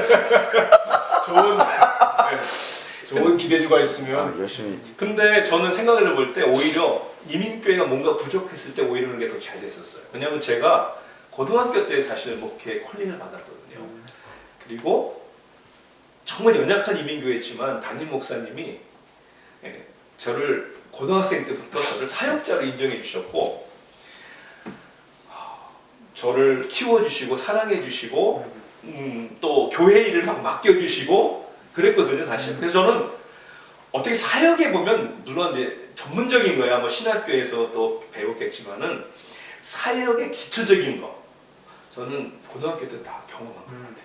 좋은 기대주가 있으면
열심히.
근데 저는 생각을 해볼 때 오히려 이민교회가 뭔가 부족했을 때 오히려 그게 더 잘 됐었어요. 왜냐하면 제가 고등학교 때 사실 목회 콜링을 받았거든요. 그리고 정말 연약한 이민교회였지만 담임 목사님이 저를 고등학생 때부터 저를 사역자로 인정해 주셨고 저를 키워주시고 사랑해주시고 또 교회 일을 막 맡겨주시고 그랬거든요 사실. 그래서 저는 어떻게 사역에 보면 물론 이제 전문적인 거야 뭐 신학교에서 또 배웠겠지만은 사역의 기초적인 거 저는 고등학교 때 다 경험한 것 같아요.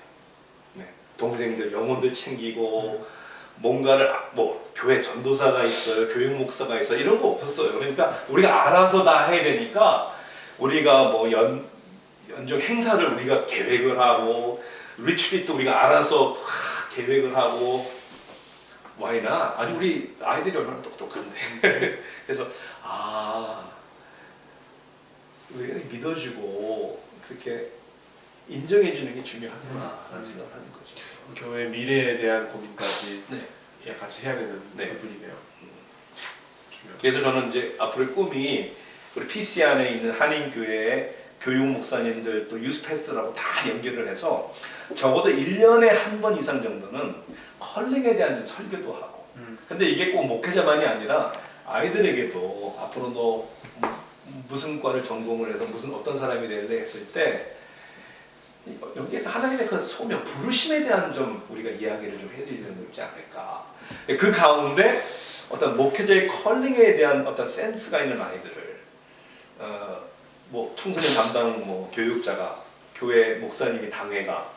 네. 동생들 영혼들 챙기고 뭔가를 뭐 교회 전도사가 있어요, 교육 목사가 있어요 이런 거 없었어요. 그러니까 우리가 알아서 다 해야 되니까 우리가 뭐 연중 행사를 우리가 계획을 하고 리트리트도 우리가 알아서 계획을 하고 와이나 아니 우리 아이들이 얼마나 똑똑한데 그래서 우리가 믿어주고 그렇게 인정해주는 게 중요하구나라는 생각을 하는 거죠.
교회 미래에 대한 고민까지
네.
같이 해야 되는
네.
부분이네요.
그래서 저는 이제 앞으로의 꿈이 우리 PC 안에 있는 한인교회의 교육 목사님들 또 유스패스라고 다 연결을 해서 적어도 1년에 한 번 이상 정도는 컬링에 대한 좀 설교도 하고 근데 이게 꼭 목회자만이 아니라 아이들에게도 앞으로 너 무슨 과를 전공을 해서 무슨 어떤 사람이 될래 했을 때 여기에 하나님의 그 소명, 부르심에 대한 좀 우리가 이야기를 좀 해드리는 거지 않을까. 그 가운데 어떤 목회자의 컬링에 대한 어떤 센스가 있는 아이들을 뭐 청소년 담당 뭐 교육자가 교회 목사님이 당회가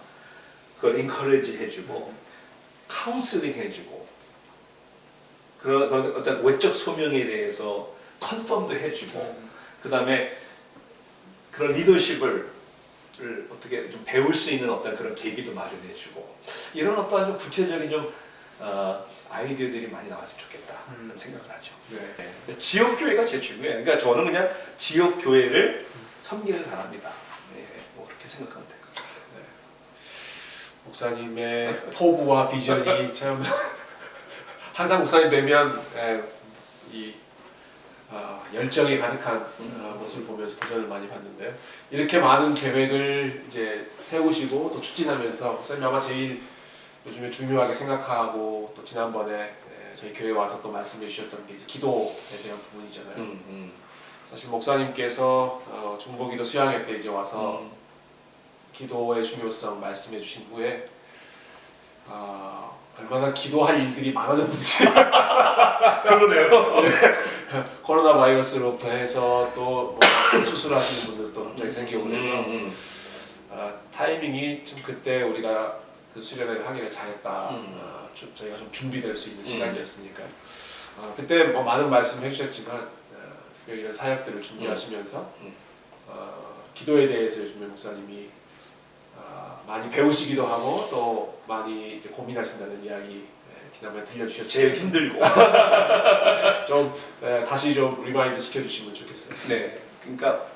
그걸 인커리지 해주고 카운슬링 해주고 그런 어떤 외적 소명에 대해서 컨펌도 해주고 그 다음에 그런 리더십을 어떻게 좀 배울 수 있는 어떤 그런 계기도 마련해주고 이런 어떤 좀 구체적인 좀 아이디어들이 많이 나왔으면 좋겠다 그런 생각을 하죠.
네.
지역 교회가 제일 중요해요. 그러니까 저는 그냥 지역 교회를 섬기는 사람이다. 뭐 그렇게 생각하면 될 것 같아요.
네. 목사님의 포부와 비전이 참 항상 목사님 뵈면 이 열정이 가득한 모습을 보면서 도전을 많이 받는데 이렇게 많은 계획을 이제 세우시고 또 추진하면서 목사님 아마 제일 요즘에 중요하게 생각하고 또 지난번에 저희 교회 와서 또 말씀해 주셨던 게 이제 기도에 대한 부분이잖아요. 사실 목사님께서 중보기도 수양회 때 이제 와서 기도의 중요성 말씀해 주신 후에 얼마나 기도할 일들이 많아졌는지
그러네요.
코로나 바이러스로부터 해서 또뭐 수술하시는 분들도 갑자기 생기고 그래서 타이밍이 좀 그때 우리가 그 수련회를 하기를 잘했다. 저희가 좀 준비될 수 있는 시간이었으니까 그때 뭐 많은 말씀 해주셨지만 이런 사역들을 준비하시면서 기도에 대해서 요즘에 목사님이 많이 배우시기도 하고 또 많이 이제 고민하신다는 이야기 지난번에 들려주셨어요.
제일 힘들고
좀 다시 좀 리마인드 시켜주시면 좋겠어요.
네, 그러니까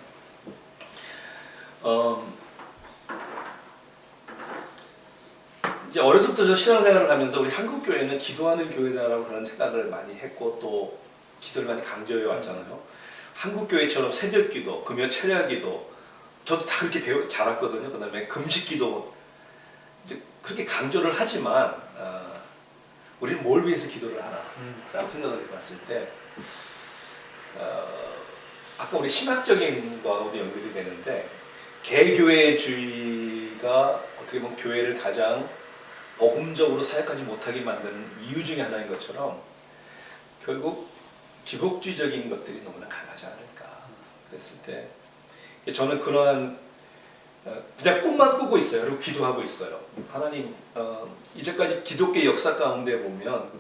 이제 어려서부터 저 신앙생활을 하면서 우리 한국 교회는 기도하는 교회다라고 그런 생각을 많이 했고 또 기도를 많이 강조해 왔잖아요. 한국 교회처럼 새벽기도, 금요 철야기도 저도 다 그렇게 자랐거든요. 그다음에 금식기도 이제 그렇게 강조를 하지만 우리는 뭘 위해서 기도를 하나라고 생각을 해봤을 때 아까 우리 신학적인 거하고도 연결이 되는데 개교회주의가 어떻게 보면 교회를 가장 복음적으로 사역하지 못하게 만드는 이유 중에 하나인 것처럼 결국 기복주의적인 것들이 너무나 강하지 않을까 그랬을 때 저는 그러한 그냥 꿈만 꾸고 있어요. 그리고 기도하고 있어요. 하나님 이제까지 기독교 역사 가운데 보면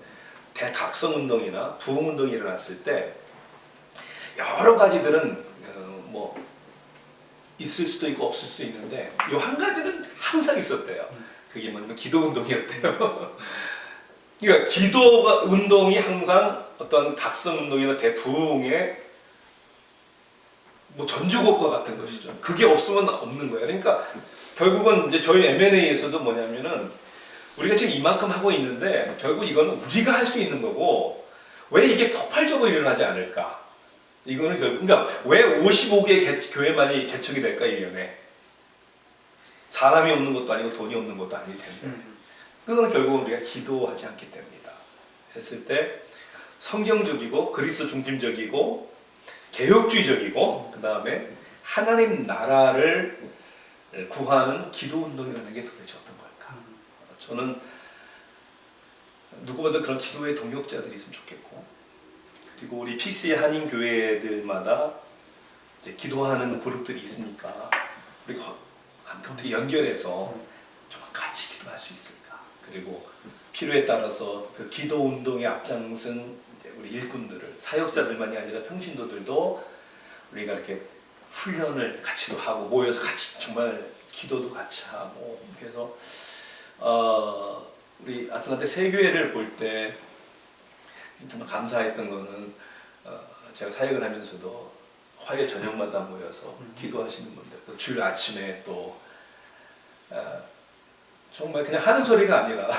대각성운동이나 부흥운동이 일어났을 때 여러 가지들은 뭐 있을 수도 있고 없을 수도 있는데 요 한 가지는 항상 있었대요. 그게 뭐냐면 기도운동이었대요. 그러니까 기도 운동이 항상 어떤 각성운동이나 대부흥의 뭐 전주곡과 같은 것이죠. 그게 없으면 없는 거예요. 그러니까 결국은 이제 저희 M&A에서도 뭐냐면은 우리가 지금 이만큼 하고 있는데 결국 이거는 우리가 할 수 있는 거고 왜 이게 폭발적으로 일어나지 않을까? 이거는 그러니까 왜 55개 교회만이 개척이 될까 1년에? 사람이 없는 것도 아니고 돈이 없는 것도 아닐 텐데 그건 결국은 우리가 기도하지 않기 때문이다. 했을 때 성경적이고 그리스도 중심적이고 개혁주의적이고 그 다음에 하나님 나라를 구하는 기도 운동이라는 게 도대체 어떤 걸까? 저는 누구보다 그런 기도의 동역자들이 있으면 좋겠고 그리고 우리 PC의 한인 교회들마다 이제 기도하는 그룹들이 있으니까 우리가 함께 어떻게 연결해서 좀 같이 기도할 수 있을까? 그리고 필요에 따라서 그 기도 운동에 앞장선 우리 일꾼들을 사역자들만이 아니라 평신도들도 우리가 이렇게 훈련을 같이도 하고 모여서 같이 정말 기도도 같이 하고 그래서 우리 아틀란타 세교회를 볼 때 정말 감사했던 거는 제가 사역을 하면서도 화요일 저녁마다 모여서 기도하시는 분들 또 주일 아침에 또 정말 그냥 하는 소리가 아니라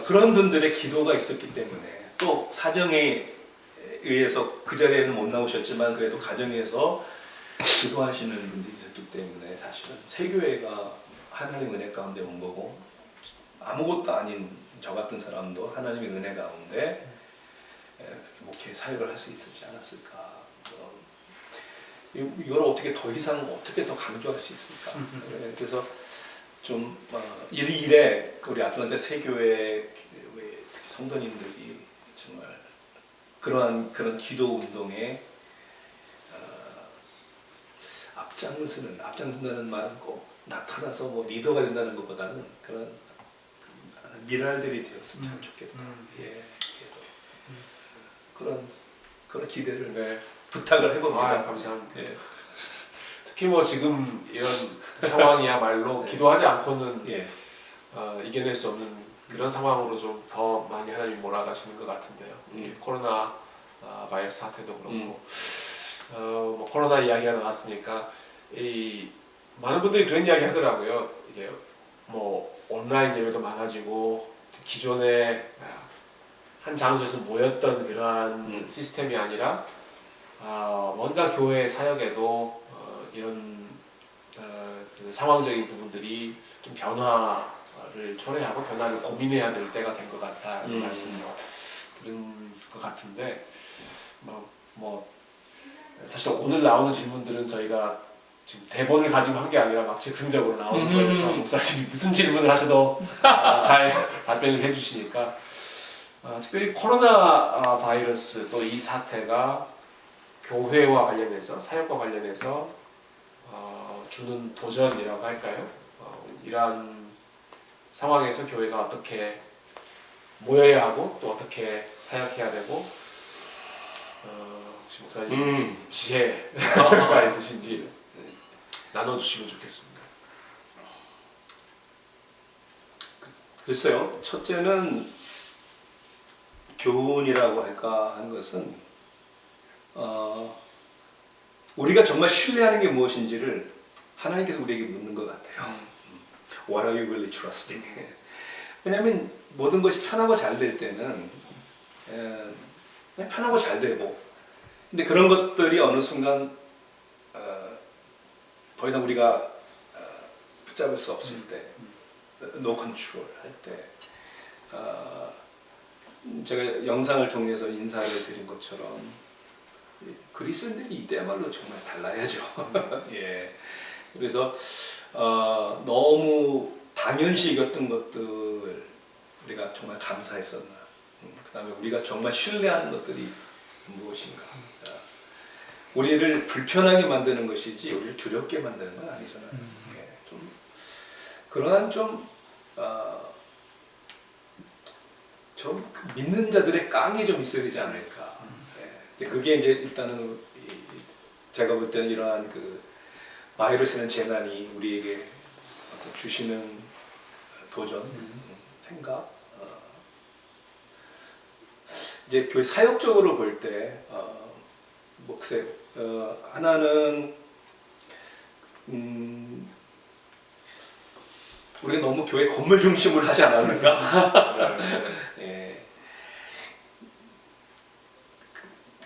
그런 분들의 기도가 있었기 때문에 또 사정에 의해서 그 자리에는 못 나오셨지만 그래도 가정에서 기도하시는 분들이 있었기 때문에 사실은 세교회가 하나님의 은혜 가운데 온 거고 아무것도 아닌 저 같은 사람도 하나님의 은혜 가운데 목회 사역을 할 수 있었지 않았을까. 이걸 어떻게 더 이상 어떻게 더 강조할 수 있을까. 그래서 좀 일일에 우리 아틀란타 세교회 특히 성도님들이 정말 그런 기도 운동에 앞장선다는 말은 꼭 나타나서 뭐 리더가 된다는 것보다는 그런 미랄들이 되었으면 참 좋겠다. 예. 그런 기대를
네.
부탁을 해봅니다.
아, 감사합니다.
예.
특히 뭐 지금 이런 상황이야말로
네.
기도하지 않고는
예.
이겨낼 수 없는 그런 상황으로 좀 더 많이 하나님이 몰아가시는 것 같은데요. 이 코로나 바이러스 사태도 그렇고 뭐 코로나 이야기가 나왔으니까 이 많은 분들이 그런 이야기 하더라고요. 이게 뭐 온라인 예배도 많아지고 기존에 한 장소에서 모였던 그러한 시스템이 아니라 뭔가 교회 사역에도 이런 그 상황적인 부분들이 좀 변화를 초래하고 변화를 고민해야 될 때가 된 것 같다 이런 말씀 그런 것 같은데 뭐 사실 오늘 나오는 질문들은 저희가 지금 대본을 가지고 한 게 아니라 막 즉흥적으로 나오는 거여서 목사님이 무슨 질문을 하셔도 잘 답변을 해주시니까 특별히 코로나 바이러스 또 이 사태가 교회와 관련해서 사역과 관련해서 주는 도전이라고 할까요? 이러한 상황에서 교회가 어떻게 모여야 하고 또 어떻게 사역해야 되고 혹시 목사님 지혜가 있으신지 나눠주시면 좋겠습니다.
글쎄요. 첫째는 교훈이라고 할까 하는 것은 우리가 정말 신뢰하는 게 무엇인지를 하나님께서 우리에게 묻는 것 같아요. What are you really trusting? 왜냐하면 모든 것이 편하고 잘 될 때는 그냥 편하고 잘 되고, 근데 그런 것들이 어느 순간 더 이상 우리가 붙잡을 수 없을 때, no control 할 때, 제가 영상을 통해서 인사를 드린 것처럼 그리스도인들이 이때야말로 정말 달라야죠. 예. 그래서 너무 당연시 여겼던 것들 우리가 정말 감사했었나. 그다음에 우리가 정말 신뢰하는 것들이 무엇인가. 우리를 불편하게 만드는 것이지 우리를 두렵게 만드는 건 아니잖아요. 예. 좀 그러한 좀 믿는 자들의 깡이 좀 있어야 되지 않을까. 예. 그게 이제 일단은 제가 볼 때는 이러한 그 바이러스는 재난이 우리에게 주시는 도전, 생각. 이제 교회 사역적으로 볼 때 하나는 우리가 너무 교회 건물 중심으로 하지 않았는가? 예.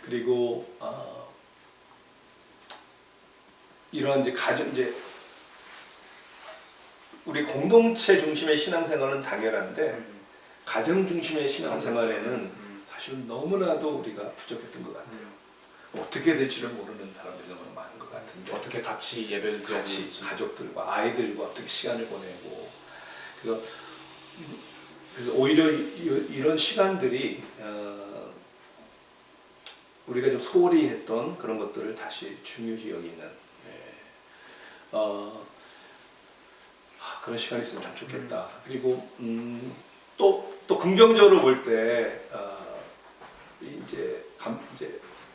그리고 이런 이제 우리 공동체 중심의 신앙생활은 당연한데 가정 중심의 신앙생활에는 사실 너무나도 우리가 부족했던 것 같아요. 어떻게 될지를 모르는 사람들이 너무 많은 것 같은데
어떻게 같이 예배를
같이
드리는지
가족들과 아이들과 어떻게 시간을 보내고 그래서 오히려 이런 시간들이 우리가 좀 소홀히 했던 그런 것들을 다시 중요시 여기는 그런 시간이 있으면 참 좋겠다. 그리고 또 긍정적으로 볼 때 이제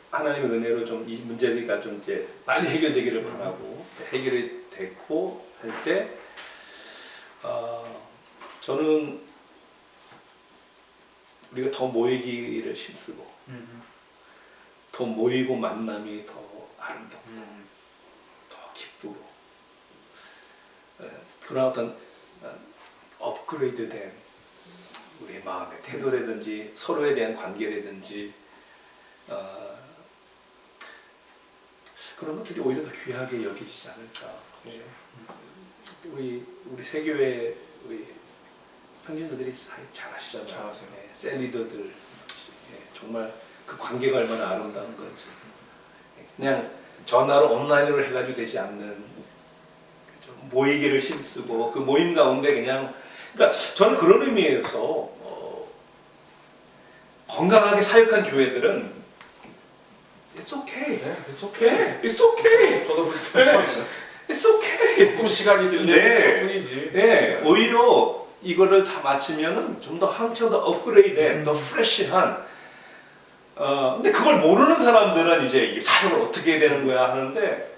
하나님의 은혜로 좀 이 문제가 좀 이제 빨리 해결되기를 바라고 해결이 됐고 할 때 저는 우리가 더 모이기를 힘쓰고 더 모이고 만남이 더 아름답고 더 기쁘고 그런 어떤 업그레이드된 우리의 마음의 태도라든지 서로에 대한 관계라든지 그런 것들이 오히려 더 귀하게 여기지지 않을까. 예. 우리 세교회 우리 평신도들이 잘 아시잖아요.
잘하세요.
예, 셀리더들 예, 정말 그 관계가 얼마나 아름다운 건지 그냥 전화로 온라인으로 해가지고 되지 않는 좀 모이기를 힘쓰고 그 모임 가운데 그러니까 저는 그런 의미에서 건강하게 사역한 교회들은 It's okay.
네, it's okay.
It's okay.
저도 그렇습니다.
It's okay.
조금 시간이 들리는
네.
뿐이지.
네, 오히려 이거를 다 마치면은 좀 더 한층 더 업그레이드된, 더 프레시한. 근데 그걸 모르는 사람들은 이제 이 사역을 어떻게 해야 되는 거야 하는데,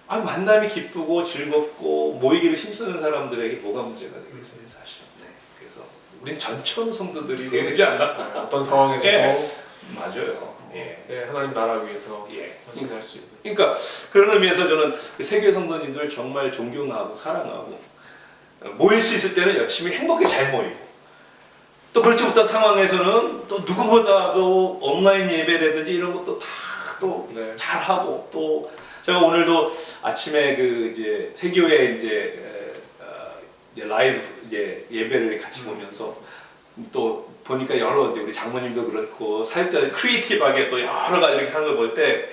만남이 기쁘고 즐겁고 모이기를 힘쓰는 사람들에게 뭐가 문제가 되겠어요, 사실. 네, 그래서 우린 전천 성도들이 돼야 되지 않나?
네, 어떤 상황에서도
예. 맞아요. 예.
네, 하나님 나라 위해서
예.
헌신할 수 있는.
그러니까 그런 의미에서 저는 세계 성도님들 정말 존경하고 사랑하고, 모일 수 있을 때는 열심히 행복하게 잘 모이고, 또 그렇지 못한 상황에서는 또 누구보다도 온라인 예배라든지 이런 것도 다 또
네.
잘하고, 또 제가 오늘도 아침에 그 이제 세교회 이제 라이브 이제 예배를 같이 보면서 또 보니까 여러 이제 우리 장모님도 그렇고 사역자들 크리에이티브하게 또 여러 가지 이렇게 하는 걸 볼 때,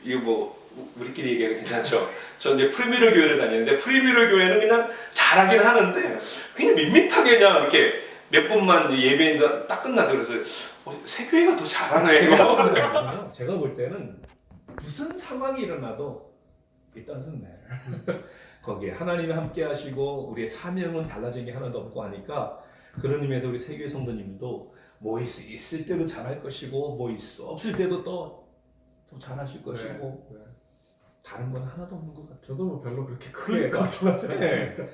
이거 뭐 우리끼리 얘기하기 괜찮죠? 저 이제 프리미러 교회를 다녔는데, 프리미러 교회는 그냥 잘하긴 하는데 그냥 밋밋하게 그냥 이렇게 몇 분만 예배인데 딱 끝나서, 그래서 세교회가 더 잘하네 이거. 제가 볼 때는 무슨 상황이 일어나도 it doesn't matter. 거기에 하나님이 함께 하시고 우리의 사명은 달라진 게 하나도 없고 하니까, 그런 의미에서 우리 세교회 성도님도 모일 수 있을 때도 잘할 것이고 모일 수 없을 때도 또 잘하실 것이고,
네.
다른 건 하나도 없는 것 같아요.
저도 뭐 별로 그렇게 크게
그러니까.
걱정하지
네.
않습니다.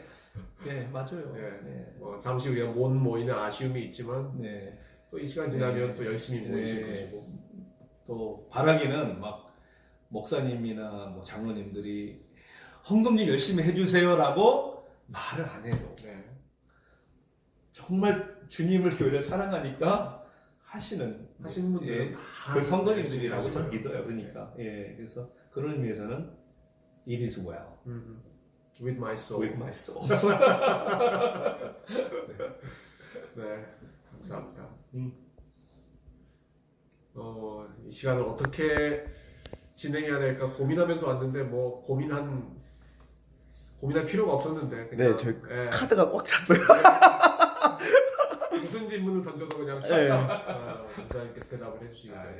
네, 맞아요.
네.
네.
뭐 잠시 우리가 못 모이는 아쉬움이 있지만
네.
또 이 시간 지나면
네.
또 열심히 모이실
네.
것이고.
또 바라기는 막 목사님이나 뭐 장로님들이 헌금님 열심히 해주세요라고 말을 안 해도
네.
정말 주님을 교회를 사랑하니까 하시는
분들은
예,
다
그 성도님들이라고
열심히
좀
하시고요.
믿어요. 그러니까 예, 그래서 그런 의미에서는 it is well
With my soul.
with my soul.
네, 감사합니다. 이 시간을 어떻게 진행해야 될까 고민하면서 왔는데 뭐 고민할 필요가 없었는데 그냥
네, 저희 카드가 꽉 찼어요.
무슨 질문을 던져도 그냥
네.
쫙쫙 원장님께서 대답을 해주시기 때문에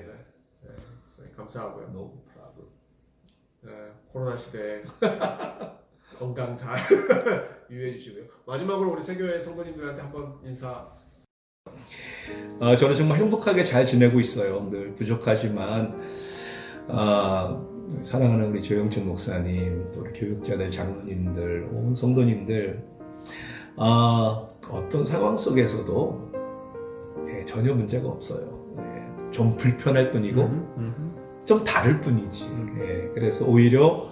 네, 선생님 감사하고요.
No problem.
네, 코로나 시대에 건강 잘 유의해 주시고요. 마지막으로 우리 세교회 성도님들한테 한번 인사.
저는 정말 행복하게 잘 지내고 있어요. 늘 부족하지만 사랑하는 우리 조영천 목사님, 또 우리 교육자들, 장로님들, 온 성도님들, 어떤 상황 속에서도 전혀 문제가 없어요. 좀 불편할 뿐이고 좀 다를 뿐이지. 그래서 오히려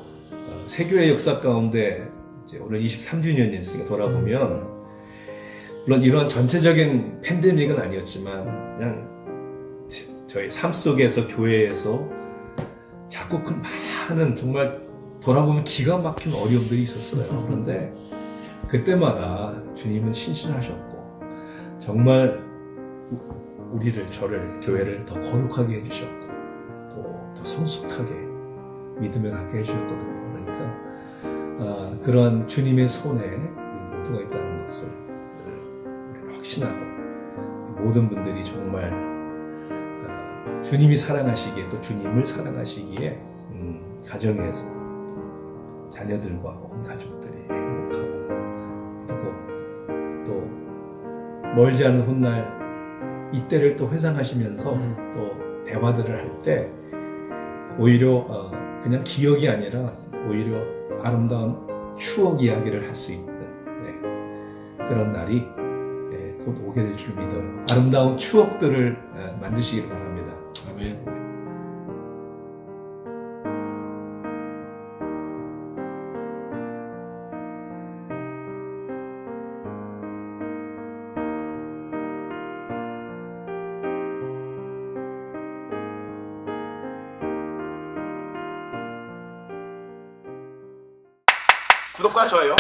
세교회 역사 가운데 이제 오늘 23주년이었으니까 돌아보면, 물론 이러한 전체적인 팬데믹은 아니었지만 그냥 저희 삶 속에서, 교회에서 자꾸 그 많은 정말 돌아보면 기가 막힌 어려움들이 있었어요. 그런데 그때마다 주님은 신실하셨고 정말 저를, 교회를 더 거룩하게 해주셨고 또 더 성숙하게 믿음을 갖게 해주셨거든요. 그러니까 그런 주님의 손에 우리 모두가 있다는 것을 우리는 확신하고, 모든 분들이 정말 주님이 사랑하시기에, 또 주님을 사랑하시기에 가정에서 자녀들과 온 가족들이 행복하고, 그리고 또 멀지 않은 훗날 이때를 또 회상하시면서 또 대화들을 할 때 오히려 그냥 기억이 아니라 오히려 아름다운 추억 이야기를 할 수 있는 그런 날이 곧 오게 될 줄 믿어요. 아름다운 추억들을 만드시길 바랍니다.
아멘.
구독과 좋아요.